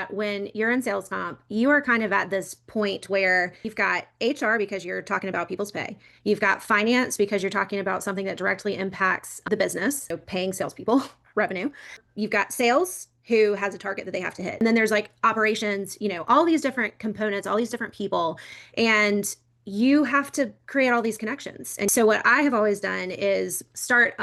When you're in sales comp, you are kind of at this point where you've got HR because you're talking about people's pay. You've got finance because you're talking about something that directly impacts the business, so paying salespeople, revenue. You've got sales who has a target that they have to hit. And then there's like operations, all these different components, all these different people. And you have to create all these connections. And so what I have always done is start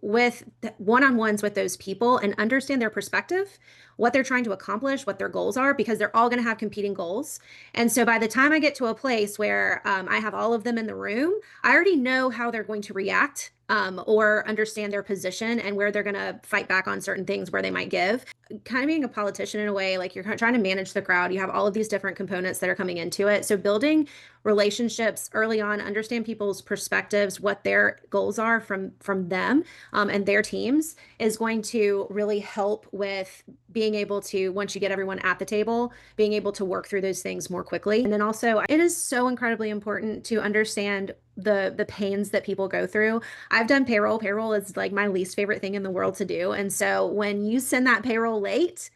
with one-on-ones with those people and understand their perspective, what they're trying to accomplish, what their goals are, because they're all going to have competing goals. And so by the time I get to a place where I have all of them in the room, I already know how they're going to react, or understand their position and where they're going to fight back on certain things where they might give. Kind of being a politician in a way, like you're trying to manage the crowd. You have all of these different components that are coming into it. So building relationships early on, understand people's perspectives, what their goals are from them, and their teams is going to really help with being able to, once you get everyone at the table, being able to work through those things more quickly. And then also, it is so incredibly important to understand the pains that people go through. I've done payroll. Payroll is like my least favorite thing in the world to do. And so when you send that payroll late,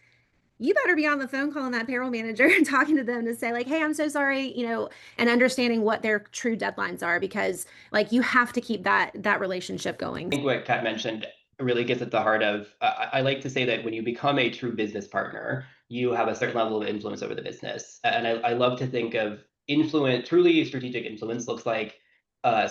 you better be on the phone calling that payroll manager and talking to them to say like, hey, I'm so sorry, and understanding what their true deadlines are, because like you have to keep that relationship going. I think what Kat mentioned really gets at the heart of, I like to say that when you become a true business partner, you have a certain level of influence over the business. And I love to think of influence, truly strategic influence looks like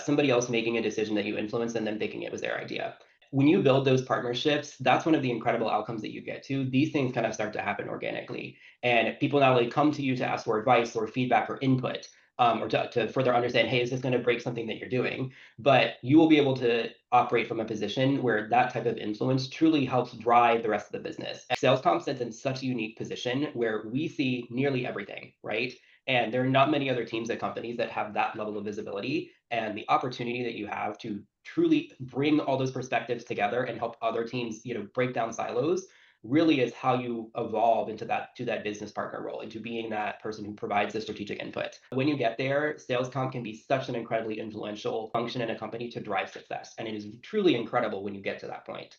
somebody else making a decision that you influence and then thinking it was their idea. When you build those partnerships, that's one of the incredible outcomes that you get to. These things kind of start to happen organically. And people not only come to you to ask for advice or feedback or input, or to further understand, hey, is this going to break something that you're doing? But you will be able to operate from a position where that type of influence truly helps drive the rest of the business. Sales comp sits in such a unique position where we see nearly everything, right? And there are not many other teams at companies that have that level of visibility, and the opportunity that you have to truly bring all those perspectives together and help other teams, break down silos really is how you evolve into that business partner role, into being that person who provides the strategic input. When you get there, sales comp can be such an incredibly influential function in a company to drive success, and it is truly incredible when you get to that point.